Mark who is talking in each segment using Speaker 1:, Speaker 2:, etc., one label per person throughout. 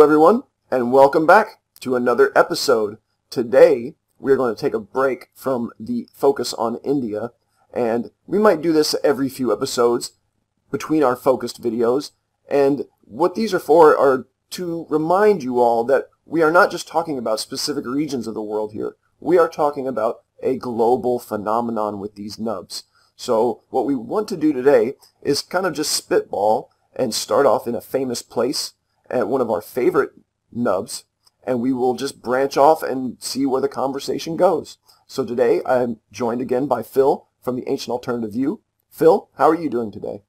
Speaker 1: everyone, and welcome back to another episode. Today, we're going to take a break from the focus on India, and we might do this every few episodes between our focused videos. And what these are for are to remind you all that we are not just talking about specific regions of the world here. We are talking about a global phenomenon with these nubs. So what we want to do today is kind of just spitball and start off in a famous place at one of our favorite nubs, and we will just branch off and see where the conversation goes. So today I'm joined again by Phil from the Ancient Alternative View. Phil, how are you doing today?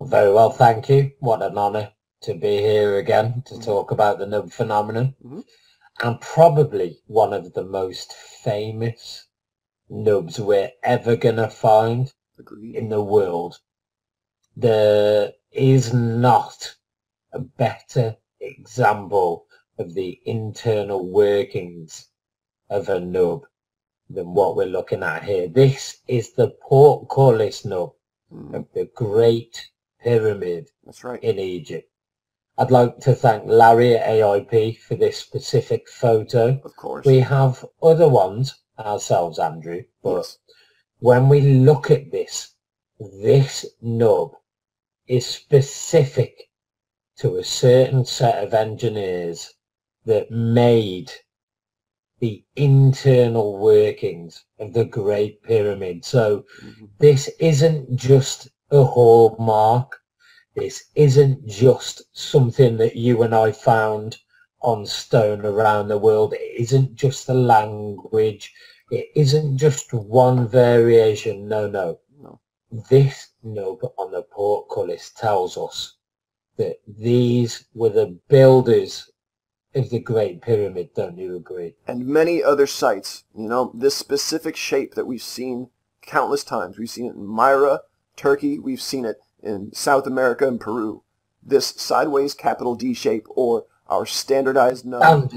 Speaker 2: Very well, thank you. What an honour to be here again to talk about the nub phenomenon. And probably one of the most famous nubs we're ever going to find in the world. There is not a better example of the internal workings of a nub than what we're looking at here. This is the portcullis nub of the Great Pyramid in Egypt. I'd like to thank Larry at AIP for this specific photo.
Speaker 1: Of course.
Speaker 2: We have other ones ourselves, Andrew, but when we look at this nub is specific to a certain set of engineers that made the internal workings of the Great Pyramid. So this isn't just a hallmark. This isn't just something that you and I found on stone around the world. It isn't just a language. It isn't just one variation. No. This nub on the portcullis tells us that these were the builders of the Great Pyramid. Don't you agree?
Speaker 1: And many other sites. You know, this specific shape that we've seen countless times. We've seen it in Myra, Turkey. We've seen it in South America and Peru. This sideways capital D shape, or our standardized nub.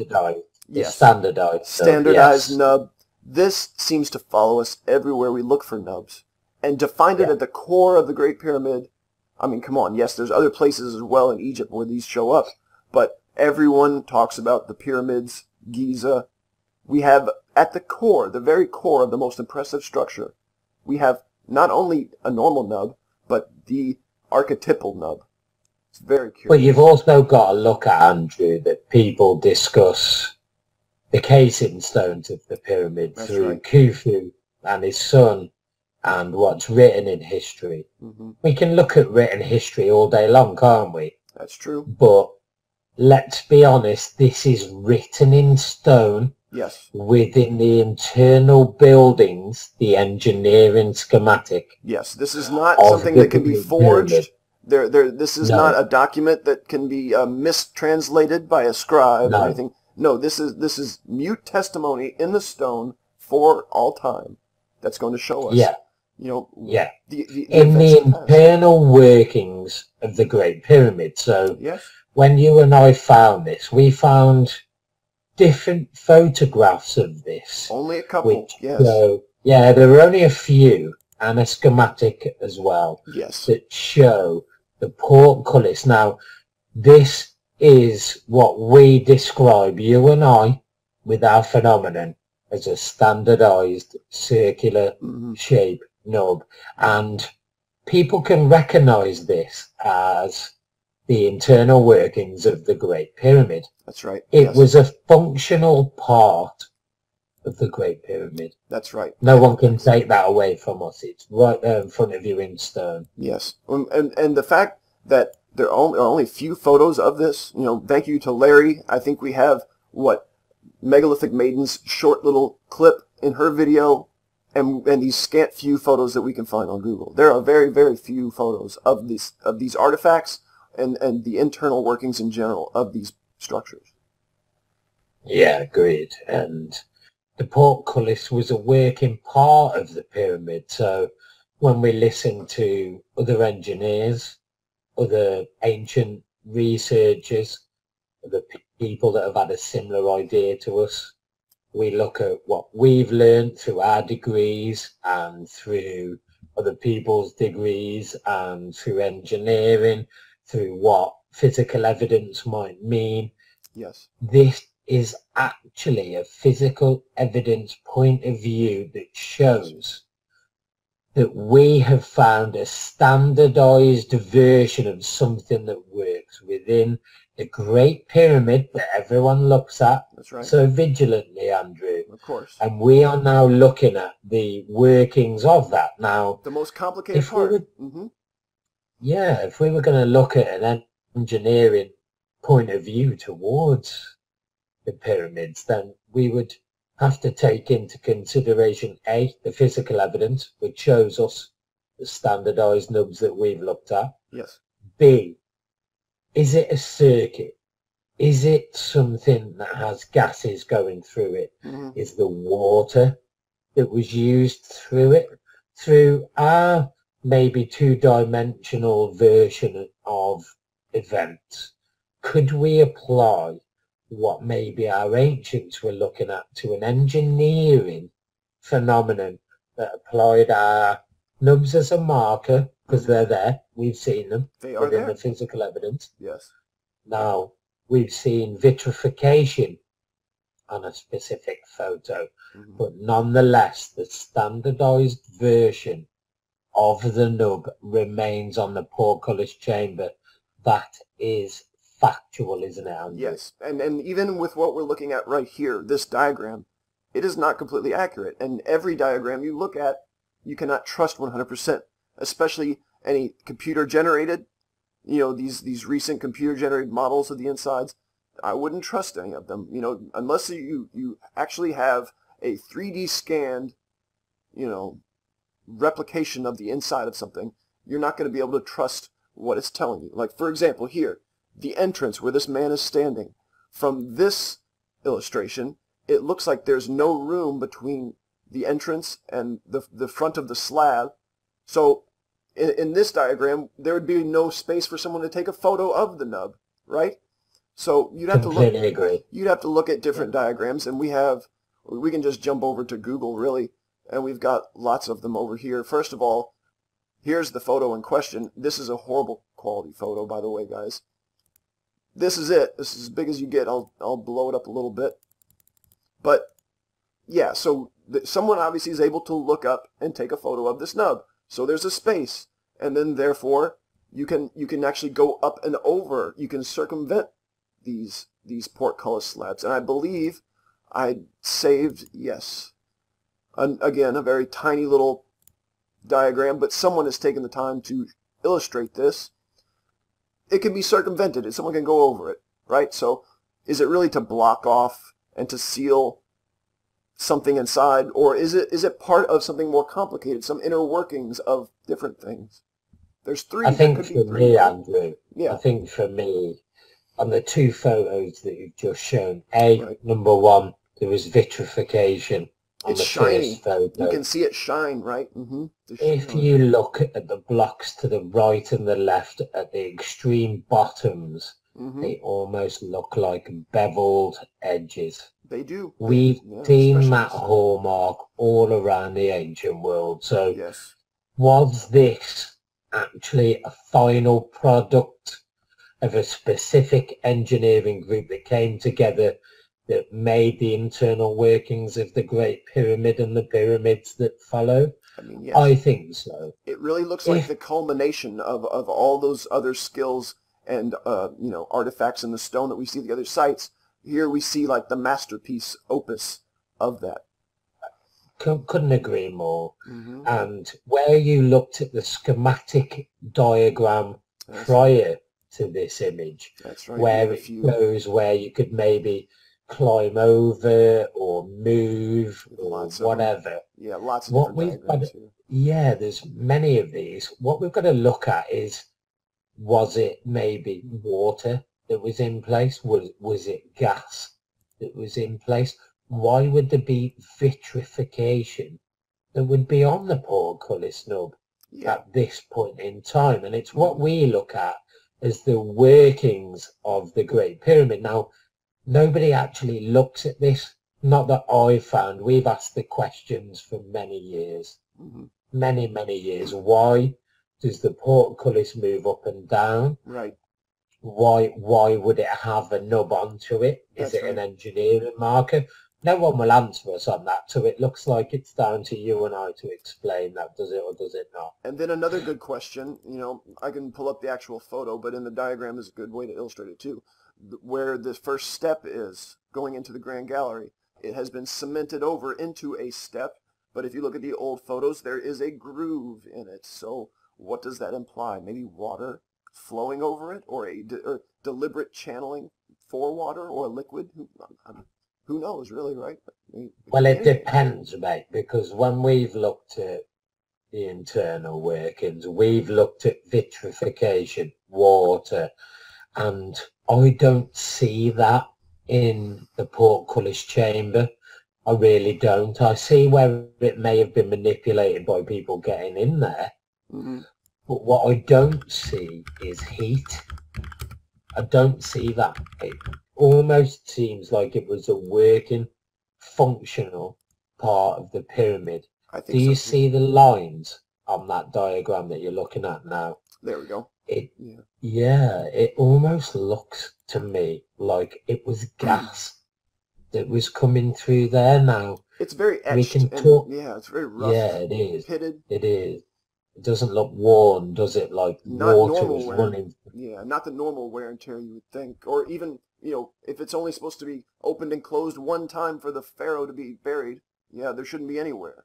Speaker 1: Standardized nub. This seems to follow us everywhere we look for nubs. And to find it at the core of the Great Pyramid, I mean, come on. Yes, there's other places as well in Egypt where these show up, but everyone talks about the pyramids, Giza. We have at the core, the very core of the most impressive structure, we have not only a normal nub, but the archetypal nub. It's very curious.
Speaker 2: But you've also got to look at, Andrew, that people discuss the casing stones of the pyramid through Khufu and his son and what's written in history. We can look at written history all day long, can't we?
Speaker 1: That's true.
Speaker 2: But let's be honest, this is written in stone.
Speaker 1: Yes.
Speaker 2: Within the internal buildings, the engineering schematic.
Speaker 1: Yes, this is not something that can be forged. This is not a document that can be mistranslated by a scribe or anything. No, this is mute testimony in the stone for all time. That's going to show us. You know. The
Speaker 2: internal workings of the Great Pyramid. So when you and I found this, we found different photographs of this.
Speaker 1: Only a couple,
Speaker 2: So, there are only a few, and a schematic as well, that show the portcullis. Now, this is what we describe, you and I, with our phenomenon, as a standardized circular shape nub. And people can recognize this as the internal workings of the Great Pyramid.
Speaker 1: That's right.
Speaker 2: It was a functional part of the Great Pyramid.
Speaker 1: That's right.
Speaker 2: No one can take that away from us. It's right there in front of you in stone.
Speaker 1: Yes. And the fact that there are only few photos of this, you know, thank you to Larry. I think we have, Megalithic Maiden's short little clip in her video, and these scant few photos that we can find on Google. There are very, very few photos of these artifacts and the internal workings in general of these structures.
Speaker 2: Yeah, agreed. And the portcullis was a working part of the pyramid. So when we listen to other engineers, other ancient researchers, the people that have had a similar idea to us, we look at what we've learned through our degrees and through other people's degrees and through engineering, through what physical evidence might mean.
Speaker 1: Yes.
Speaker 2: This is actually a physical evidence point of view that shows that we have found a standardized version of something that works within the Great Pyramid that everyone looks at.
Speaker 1: That's right.
Speaker 2: So vigilantly, Andrew.
Speaker 1: Of course.
Speaker 2: And we are now looking at the workings of that. Now,
Speaker 1: the most complicated part.
Speaker 2: Yeah, if we were going to look at an engineering point of view towards the pyramids, then we would have to take into consideration A, the physical evidence, which shows us the standardized nubs that we've looked at.
Speaker 1: Yes.
Speaker 2: B, is it a circuit? Is it something that has gases going through it? Is the water that was used through it, through our maybe two-dimensional version of events, could we apply what maybe our ancients were looking at to an engineering phenomenon that applied our nubs as a marker, because they're there, we've seen them within the physical evidence.
Speaker 1: Yes.
Speaker 2: Now, we've seen vitrification on a specific photo, but nonetheless, the standardized version of the nub remains on the portcullis chamber. That is factual, isn't it, Andrew?
Speaker 1: Yes, and even with what we're looking at right here, this diagram, it is not completely accurate. And every diagram you look at, you cannot trust 100%, especially any computer-generated, you know, these recent computer-generated models of the insides. I wouldn't trust any of them, you know, unless you actually have a 3D scanned, you know, replication of the inside of something. You're not going to be able to trust what it's telling you. Like, for example, here, the entrance where this man is standing. From this illustration, it looks like there's no room between the entrance and the front of the slab. So in this diagram, there would be no space for someone to take a photo of the nub, right? So you'd have to look.
Speaker 2: Agree.
Speaker 1: You'd have to look at different diagrams, and we can just jump over to Google, really, and we've got lots of them over here. First of all, here's the photo in question. This is a horrible quality photo, by the way, guys. This is it. This is as big as you get. I'll blow it up a little bit. But yeah, so someone obviously is able to look up and take a photo of this nub. So there's a space, and then therefore you can actually go up and over. You can circumvent these portcullis slabs. And I believe I saved, yes, again, a very tiny little diagram, but someone has taken the time to illustrate this. It can be circumvented. Someone can go over it, right? So is it really to block off and to seal something inside, or is it part of something more complicated, some inner workings of different things? There's three.
Speaker 2: I think for me, Andrew,
Speaker 1: yeah.
Speaker 2: I think for me, on the two photos that you've just shown, number one, there was vitrification on
Speaker 1: it's
Speaker 2: the
Speaker 1: shiny.
Speaker 2: first photo.
Speaker 1: You can see it shine, right?
Speaker 2: If you look at the blocks to the right and the left at the extreme bottoms, they almost look like beveled edges.
Speaker 1: They do.
Speaker 2: We've seen that hallmark all around the ancient world. So was this actually a final product of a specific engineering group that came together that made the internal workings of the Great Pyramid and the pyramids that follow?
Speaker 1: I mean, yes.
Speaker 2: I think so.
Speaker 1: It really looks like the culmination of all those other skills and you know, artifacts in the stone that we see at the other sites. Here we see like the masterpiece opus of that.
Speaker 2: Couldn't agree more. And where you looked at the schematic diagram prior to this image, where it shows where you could maybe climb over or move or whatever.
Speaker 1: Yeah, lots of different diagrams here.
Speaker 2: Yeah, there's many of these. What we've got to look at is, was it maybe water that was in place? Was it gas that was in place? Why would there be vitrification that would be on the portcullis nub at this point in time? And it's what we look at as the workings of the Great Pyramid. Now, nobody actually looks at this, not that I found. We've asked the questions for many years, many years. Why does the portcullis move up and down?
Speaker 1: Right.
Speaker 2: why would it have a nub onto it? Is
Speaker 1: That's
Speaker 2: it an
Speaker 1: right.
Speaker 2: engineering marker? No one will answer us on that, so it looks like it's down to you and I to explain that. Does it or does it not?
Speaker 1: And then another good question, I can pull up the actual photo, but in the diagram is a good way to illustrate it too. Where the first step is going into the Grand Gallery, it has been cemented over into a step, but if you look at the old photos, there is a groove in it. So what does that imply? Maybe water flowing over it, or or deliberate channeling for water or a liquid? Who knows, really, right?
Speaker 2: Well, it depends, mate, because when we've looked at the internal workings, we've looked at vitrification, water, and I don't see that in the portcullis chamber. I really don't. I see where it may have been manipulated by people getting in there, but what I don't see is heat. I don't see that. It almost seems like it was a working, functional part of the pyramid. Do you see the lines on that diagram that you're looking at now?
Speaker 1: There we go.
Speaker 2: It almost looks to me like it was gas that was coming through there now.
Speaker 1: It's very etched.
Speaker 2: We can talk.
Speaker 1: Yeah, it's very rough.
Speaker 2: Yeah, it is.
Speaker 1: Pitted.
Speaker 2: It is. It doesn't look worn, does it? Like water was running.
Speaker 1: Yeah, not the normal wear and tear you would think. Or even, if it's only supposed to be opened and closed one time for the pharaoh to be buried, yeah, there shouldn't be anywhere.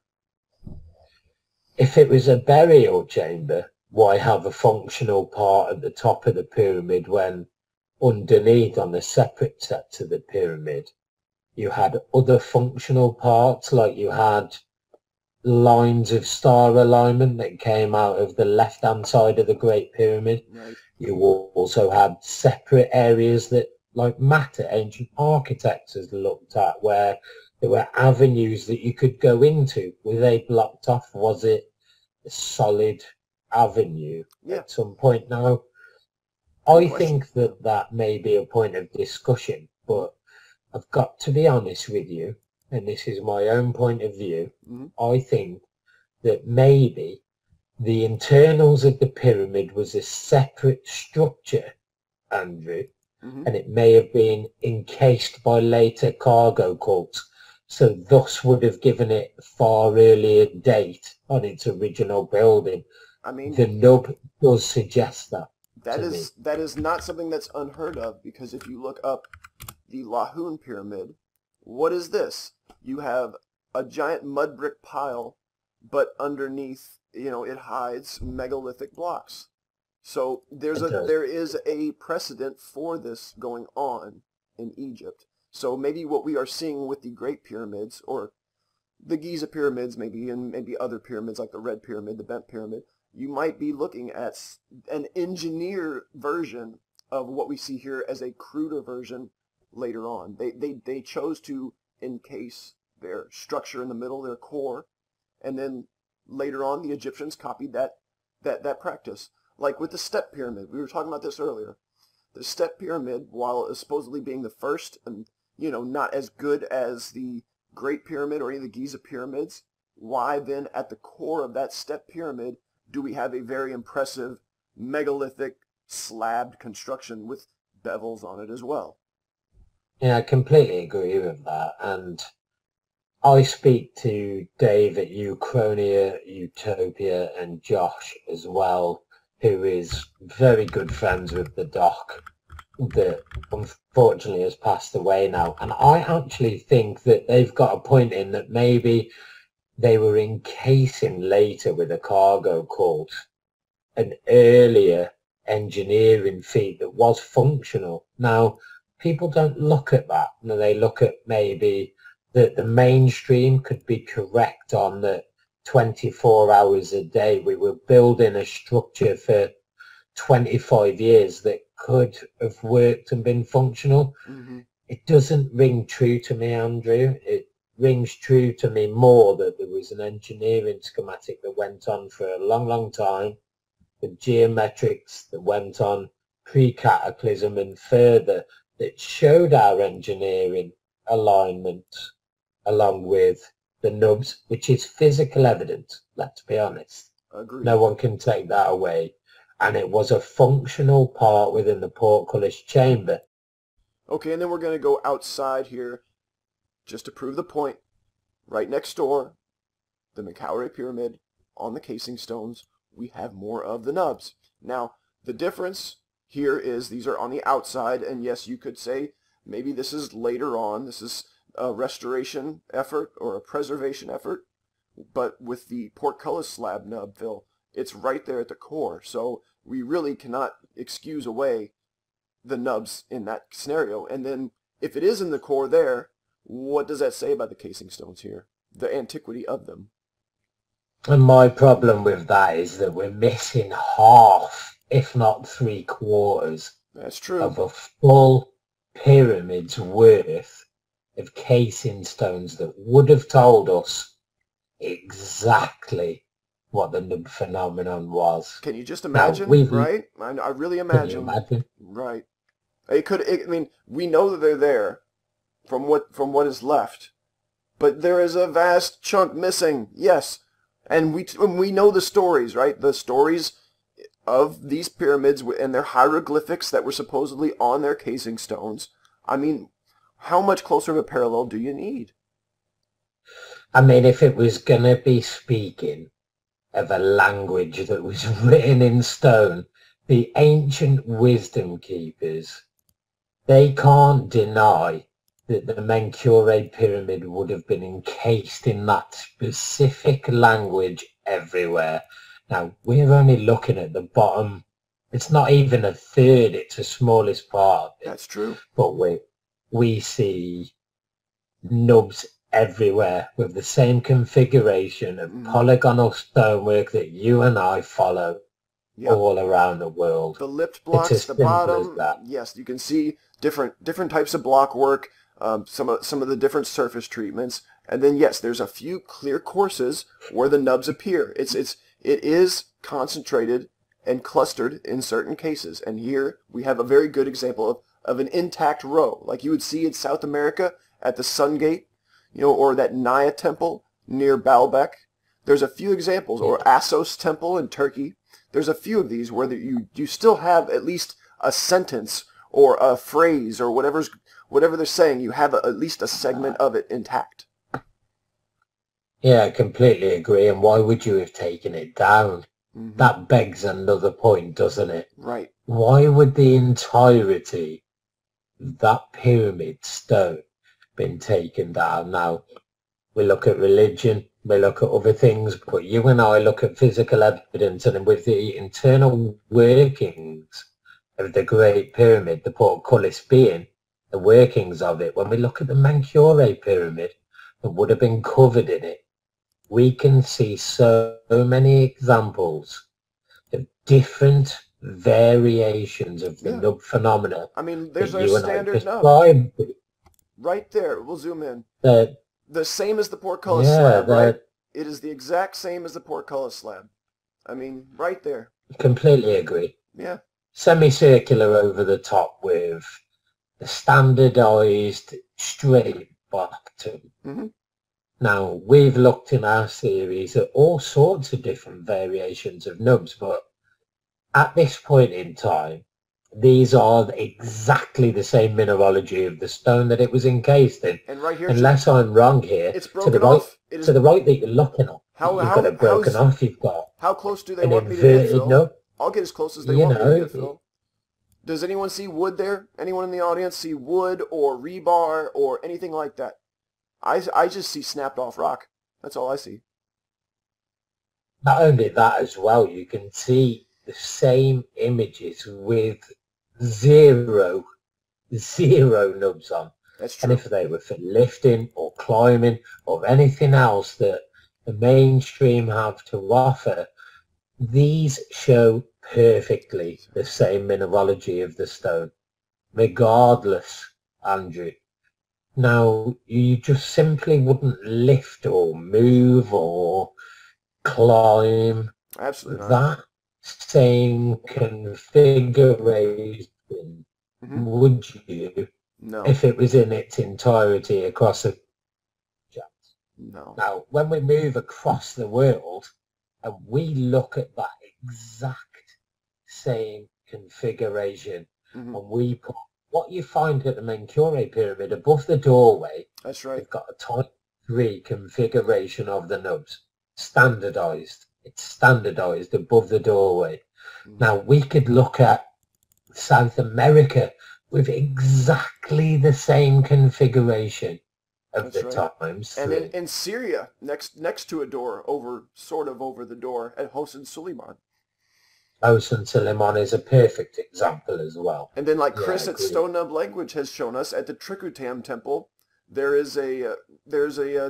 Speaker 2: If it was a burial chamber, why have a functional part at the top of the pyramid when underneath on the separate set to the pyramid, you had other functional parts, like you had lines of star alignment that came out of the left-hand side of the Great Pyramid.
Speaker 1: Right.
Speaker 2: You also had separate areas that, like matter, ancient architects has looked at, where there were avenues that you could go into. Were they blocked off? Was it a solid avenue at some point? Now, I think that may be a point of discussion, but I've got to be honest with you, and this is my own point of view. I think that maybe the internals of the pyramid was a separate structure, Andrew, and it may have been encased by later cargo cults, so thus would have given it a far earlier date on its original building.
Speaker 1: I mean,
Speaker 2: the nub does suggest that.
Speaker 1: That is not something that's unheard of, because if you look up the Laocoon pyramid, what is this? You have a giant mud brick pile, but underneath, it hides megalithic blocks. So there is a precedent for this going on in Egypt. So maybe what we are seeing with the Great Pyramids, or the Giza pyramids maybe, and maybe other pyramids like the Red Pyramid, the Bent Pyramid, you might be looking at an engineer version of what we see here as a cruder version later on. They chose to encase their structure in the middle, their core, and then later on the Egyptians copied that practice. Like with the Step Pyramid, we were talking about this earlier. The Step Pyramid, while supposedly being the first and not as good as the Great Pyramid or any of the Giza pyramids, why then at the core of that Step Pyramid do we have a very impressive megalithic slabbed construction with bevels on it as well?
Speaker 2: Yeah, I completely agree with that, and I speak to Dave at Uchronia, Utopia, and Josh as well, who is very good friends with the doc that unfortunately has passed away now. And I actually think that they've got a point in that maybe they were encasing later with a cargo cult an earlier engineering feat that was functional. Now, people don't look at that. They look at maybe that the mainstream could be correct on that 24 hours a day. We were building a structure for 25 years that could have worked and been functional. It doesn't ring true to me, Andrew. It rings true to me more that there was an engineering schematic that went on for a long, long time, the geometrics that went on pre-cataclysm and further, that showed our engineering alignment along with the nubs, which is physical evidence, let's be honest.
Speaker 1: Agreed.
Speaker 2: No one can take that away. and it was a functional part within the portcullis chamber.
Speaker 1: Okay, and then we're going to go outside here just to prove the point. Right next door, the McCowray Pyramid, on the casing stones, we have more of the nubs. Now, the difference here is these are on the outside, and yes, you could say maybe this is later on. This is a restoration effort or a preservation effort, but with the portcullis slab nub, Phil, it's right there at the core, so we really cannot excuse away the nubs in that scenario. And then if it is in the core there, what does that say about the casing stones here? The antiquity of them.
Speaker 2: And my problem with that is that we're missing half, if not 3/4,
Speaker 1: That's true.
Speaker 2: of a full pyramid's worth of casing stones that would have told us exactly what the nub phenomenon was.
Speaker 1: Can you just imagine, right? I really imagine.
Speaker 2: Can you imagine?
Speaker 1: Right. I mean, we know that they're there from what is left, but there is a vast chunk missing. Yes, and we know the stories, right? The stories of these pyramids and their hieroglyphics that were supposedly on their casing stones. I mean, how much closer of a parallel do you need?
Speaker 2: I mean, if it was going to be speaking of a language that was written in stone, the ancient wisdom keepers, they can't deny that the Menkaure pyramid would have been encased in that specific language everywhere. Now, we're only looking at the bottom. It's not even a third, it's the smallest part of it.
Speaker 1: That's true.
Speaker 2: But we see nubs everywhere with the same configuration of polygonal stonework that you and I follow all around the world.
Speaker 1: The lipped blocks, the bottom, yes, you can see different types of block work, some of the different surface treatments, and then yes, there's a few clear courses where the nubs appear. It is concentrated and clustered in certain cases, and here we have a very good example of an intact row, like you would see in South America at the Sun Gate, or that Naya temple near Baalbek. There's a few examples, or Assos temple in Turkey. There's a few of these where you still have at least a sentence or a phrase or whatever they're saying. You have at least a segment of it intact.
Speaker 2: Yeah, I completely agree. And why would you have taken it down? Mm-hmm. That begs another point, doesn't it?
Speaker 1: Right.
Speaker 2: Why would the entirety of that pyramid stone been taken down? Now, we look at religion, we look at other things, but you and I look at physical evidence, and with the internal workings of the Great Pyramid, the portcullis being the workings of it, when we look at the Menkaure Pyramid that would have been covered in it, we can see so many examples of different variations of the nub phenomena.
Speaker 1: I mean, there's our standard nub. Right there, we'll zoom in. The same as the portcullis slab, right? It is the exact same as the portcullis slab. I mean, right there.
Speaker 2: Completely agree.
Speaker 1: Yeah.
Speaker 2: Semicircular over the top with the standardized straight bottom. Mm-hmm. Now, we've looked in our series at all sorts of different variations of nubs, but at this point in time, these are exactly the same mineralogy of the stone that it was encased in.
Speaker 1: And right here,
Speaker 2: unless I'm wrong here,
Speaker 1: it's broken off.
Speaker 2: To the right that you're looking at, you've got it broken off. You've got
Speaker 1: how close do they want me to get, Phil?
Speaker 2: Nub.
Speaker 1: I'll get as close as they want me to get, Phil. Does anyone see wood there? Anyone in the audience see wood or rebar or anything like that? I just see snapped off rock. That's all I see.
Speaker 2: Not only that as well, you can see the same images with zero nubs on.
Speaker 1: That's true.
Speaker 2: And if they were for lifting or climbing or anything else that the mainstream have to offer, these show perfectly the same mineralogy of the stone, regardless, Andrew. Now, you just simply wouldn't lift or move or climb that same configuration, would you?
Speaker 1: No.
Speaker 2: If it was in its entirety across a...
Speaker 1: No.
Speaker 2: Now, when we move across the world and we look at that exact same configuration. And we put what you find at the Menkure pyramid above the doorway.
Speaker 1: That's right.
Speaker 2: We've got a type 3 configuration of the nubs, standardized. It's standardized above the doorway. Now we could look at South America with exactly the same configuration of the times 3.
Speaker 1: And in Syria, next to a door, sort of over the door at Hosen Suleiman.
Speaker 2: Hosen Suleiman is a perfect example as well.
Speaker 1: And then, like Chris at Stone Nub Language has shown us, at the Trikutam Temple, there's a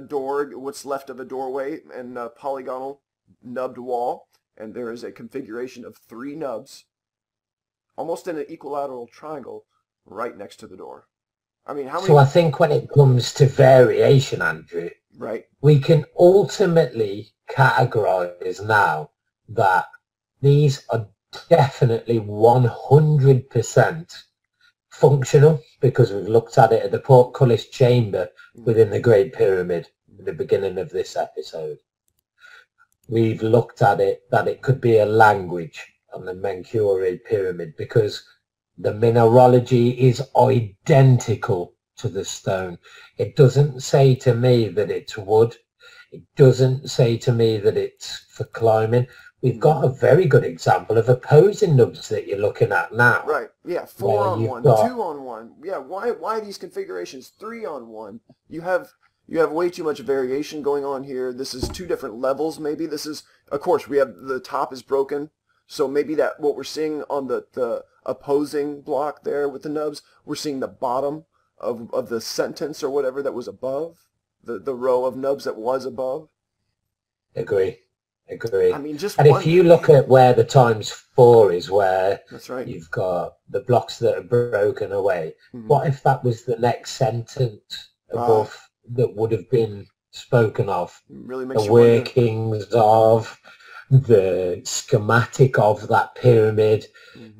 Speaker 1: door, what's left of a doorway, and a polygonal nubbed wall, and there is a configuration of 3 nubs, almost in an equilateral triangle, right next to the door. I mean, how many?
Speaker 2: So I think when it comes to variation, Andrew,
Speaker 1: right,
Speaker 2: we can ultimately categorize now that these are definitely 100% functional, because we've looked at it at the portcullis chamber within the Great Pyramid at the beginning of this episode. We've looked at it that it could be a language on the Menkure pyramid because the mineralogy is identical to the stone. It doesn't say to me that it's wood. It doesn't say to me that it's for climbing. We've got a very good example of opposing nubs that you're looking at now.
Speaker 1: Right, yeah, 4 on 1, 2 on 1. Yeah, why these configurations? 3 on 1. You have way too much variation going on here. This is 2 different levels, maybe. This is, of course, we have the top is broken. So maybe that what we're seeing on the opposing block there with the nubs, we're seeing the bottom of the sentence or whatever that was above, the row of nubs that was above.
Speaker 2: Agree.
Speaker 1: I mean,
Speaker 2: if you look at where the ×4 is, where
Speaker 1: that's right,
Speaker 2: you've got the blocks that are broken away, what if that was the next sentence above that would have been spoken of?
Speaker 1: Really makes
Speaker 2: the workings of the schematic of that pyramid.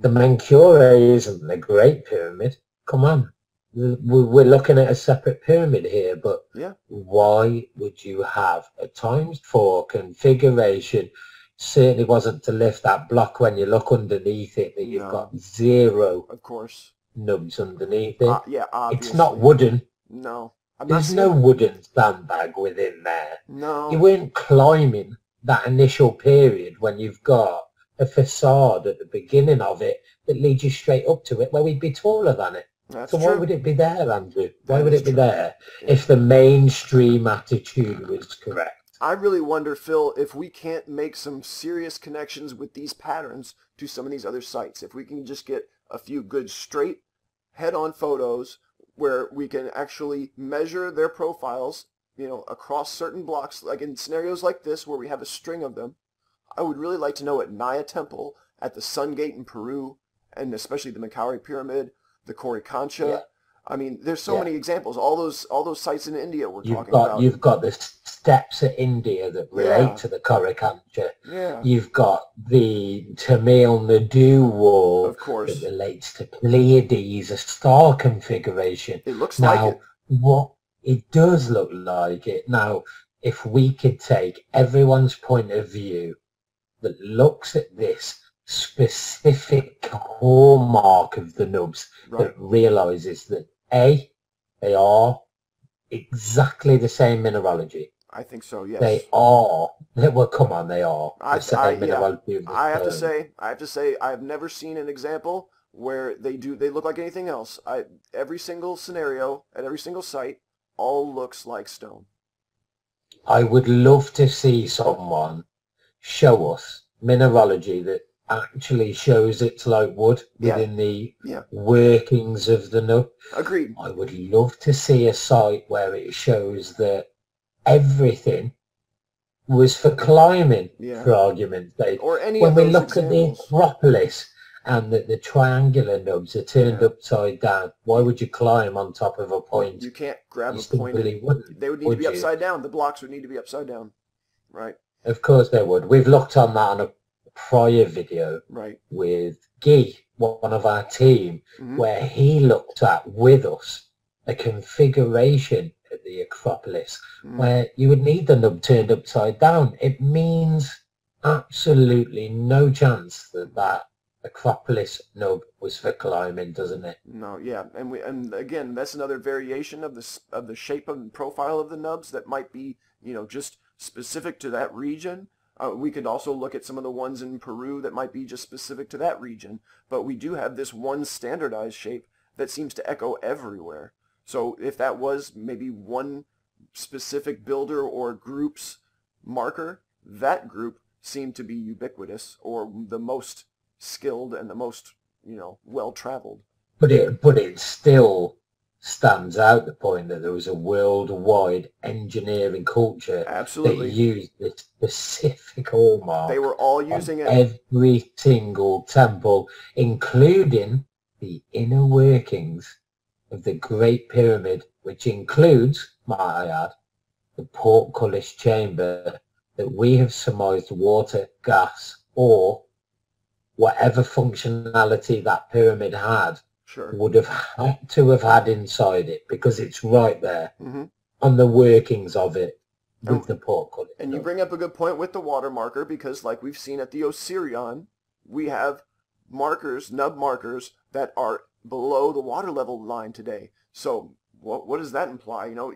Speaker 2: The Menkure isn't the Great Pyramid. Come on. We're looking at a separate pyramid here, but why would you have a ×4 configuration? Certainly wasn't to lift that block when you look underneath it, that you've got 0
Speaker 1: of course
Speaker 2: nubs underneath it.
Speaker 1: Yeah, obviously.
Speaker 2: It's not wooden.
Speaker 1: No.
Speaker 2: There's no wooden sandbag within there.
Speaker 1: No.
Speaker 2: You weren't climbing that initial period when you've got a facade at the beginning of it that leads you straight up to it where we'd be taller than it.
Speaker 1: That's
Speaker 2: so
Speaker 1: true.
Speaker 2: why would it be there, Andrew? Why would it be there if the mainstream attitude was correct?
Speaker 1: I really wonder, Phil, if we can't make some serious connections with these patterns to some of these other sites. If we can just get a few good straight head-on photos where we can actually measure their profiles, you know, across certain blocks, like in scenarios like this where we have a string of them. I would really like to know at Naya Temple, at the Sun Gate in Peru, and especially the Menkure Pyramid, the Coricancha.
Speaker 2: Yeah.
Speaker 1: I mean, there's so many examples. All those sites in India we're talking about.
Speaker 2: You've got the steps of India that relate to the Coricancha.
Speaker 1: Yeah.
Speaker 2: You've got the Tamil Nadu wall,
Speaker 1: of course,
Speaker 2: that relates to Pleiades, a star configuration.
Speaker 1: It looks like it.
Speaker 2: It does look like it. Now, if we could take everyone's point of view that looks at this specific hallmark of the nubs, that realizes that they are exactly the same mineralogy.
Speaker 1: I think so, yes.
Speaker 2: They are. Well, come on, they are.
Speaker 1: I have to say, I've never seen an example where they look like anything else. Every single scenario at every single site all looks like stone.
Speaker 2: I would love to see someone show us mineralogy that actually shows it's like wood within the workings of the nub.
Speaker 1: Agreed.
Speaker 2: I would love to see a site where it shows that everything was for climbing, for argument's sake.
Speaker 1: Or any
Speaker 2: when
Speaker 1: of
Speaker 2: we
Speaker 1: those
Speaker 2: look
Speaker 1: examples.
Speaker 2: at the Acropolis and the triangular nubs are turned upside down, why would you climb on top of a point?
Speaker 1: You can't grab a point.
Speaker 2: Really wouldn't,
Speaker 1: they would need to be upside down. The blocks would need to be upside down. Right.
Speaker 2: Of course they would. We've looked on that on a prior video with Guy, one of our team, where he looked at with us a configuration at the Acropolis where you would need the nub turned upside down. It means absolutely no chance that Acropolis nub was for climbing, doesn't it?
Speaker 1: No, yeah, and again, that's another variation of the shape and profile of the nubs that might be, you know, just specific to that region. We could also look at some of the ones in Peru that might be just specific to that region, but we do have this one standardized shape that seems to echo everywhere. So if that was maybe one specific builder or group's marker, that group seemed to be ubiquitous or the most skilled and the most, you know, well-traveled.
Speaker 2: But it still stands out the point that there was a worldwide engineering culture
Speaker 1: Absolutely.
Speaker 2: that used this specific hallmark.
Speaker 1: They were all using it.
Speaker 2: Every single temple, including the inner workings of the Great Pyramid, which includes, might I add, the portcullis chamber that we have surmised water, gas, or whatever functionality that pyramid had would have had to have had inside it, because it's right there on the workings of it with the portcullis.
Speaker 1: And you bring up a good point with the water marker, because like we've seen at the Osirion, we have markers, nub markers, that are below the water level line today. So what does that imply? You know,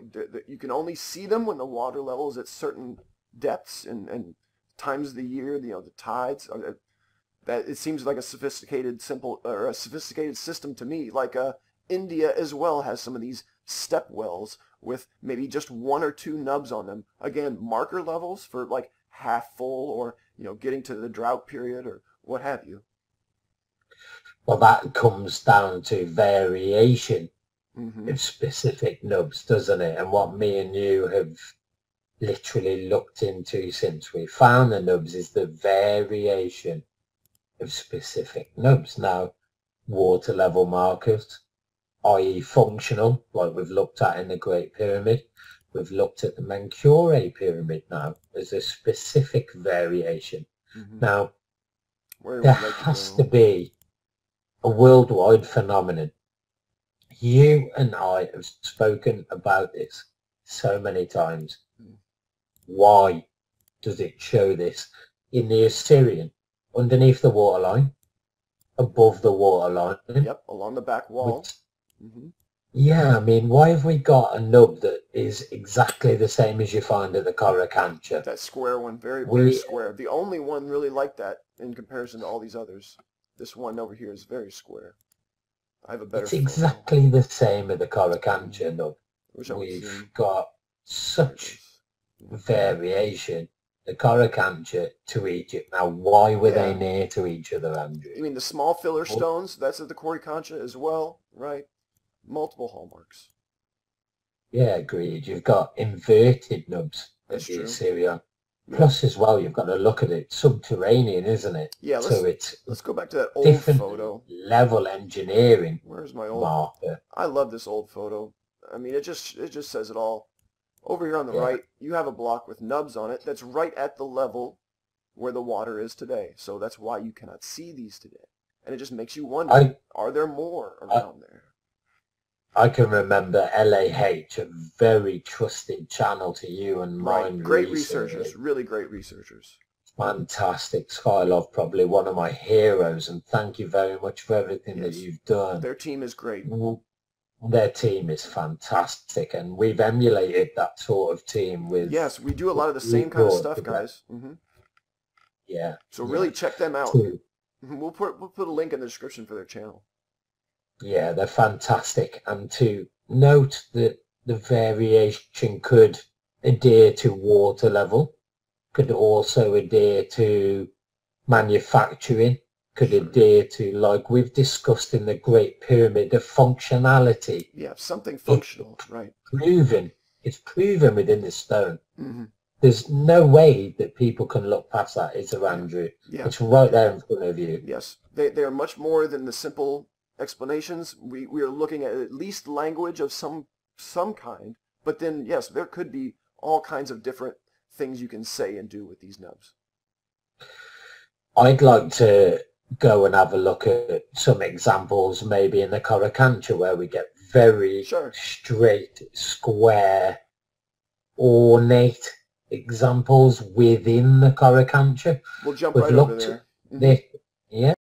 Speaker 1: you can only see them when the water level is at certain depths and times of the year, you know, the tides. That it seems like a sophisticated system to me. Like India as well has some of these step wells with maybe just one or two nubs on them. Again, marker levels for like half full, or, you know, getting to the drought period or what have you.
Speaker 2: Well, that comes down to variation of specific nubs, doesn't it? And what me and you have literally looked into since we found the nubs is the variation of specific nubs. Now, water level markers, i.e. functional, like we've looked at in the Great Pyramid, we've looked at the Menkaure Pyramid now as a specific variation. Now, there has to be a worldwide phenomenon. You and I have spoken about this so many times. Why does it show this in the Assyrian? Underneath the waterline, above the waterline.
Speaker 1: Yep, along the back wall.
Speaker 2: Yeah, I mean, why have we got a nub that is exactly the same as you find at the Coracancha?
Speaker 1: That square one, very square. The only one really like that in comparison to all these others. This one over here is very square. I have a better.
Speaker 2: It's exactly the same at the Coracancha nub. We've got such variation. The Coracancha to Egypt. Now, why were they near to each other, Andrew?
Speaker 1: You mean the small filler stones? That's at the Coracancha as well, right? Multiple hallmarks.
Speaker 2: Yeah, agreed. You've got inverted nubs at the Assyrian. Plus, as well, you've got to look at it subterranean, isn't it?
Speaker 1: Yeah, let's go back to that old
Speaker 2: different
Speaker 1: photo.
Speaker 2: Level engineering.
Speaker 1: Where's my old
Speaker 2: marker?
Speaker 1: I love this old photo. I mean, it just says it all. Over here on the right, you have a block with nubs on it that's right at the level where the water is today. So that's why you cannot see these today. And it just makes you wonder, are there more around there?
Speaker 2: I can remember LAH, a very trusted channel to you and mine.
Speaker 1: Great researchers, really great researchers.
Speaker 2: Fantastic. Skylove, probably one of my heroes, and thank you very much for everything that you've done.
Speaker 1: Their team is great.
Speaker 2: Their team is fantastic, and we've emulated that sort of team with...
Speaker 1: Yes, we do a lot of the same kind of stuff, guys.
Speaker 2: Yeah.
Speaker 1: So really check them out. We'll put a link in the description for their channel.
Speaker 2: Yeah, they're fantastic. And to note that the variation could adhere to water level, could also adhere to manufacturing, could adhere to, like we've discussed in the Great Pyramid, the functionality.
Speaker 1: Yeah, something functional, right.
Speaker 2: It's proven within the stone. There's no way that people can look past that, is there, Andrew?
Speaker 1: Yeah.
Speaker 2: It's right there in front of you.
Speaker 1: Yes, they are much more than the simple explanations. We are looking at least language of some kind, but then, yes, there could be all kinds of different things you can say and do with these nubs.
Speaker 2: I'd like to go and have a look at some examples maybe in the Coracancha where we get very straight, square, ornate examples within the Coracancha.
Speaker 1: We'll jump right over there.
Speaker 2: Yeah,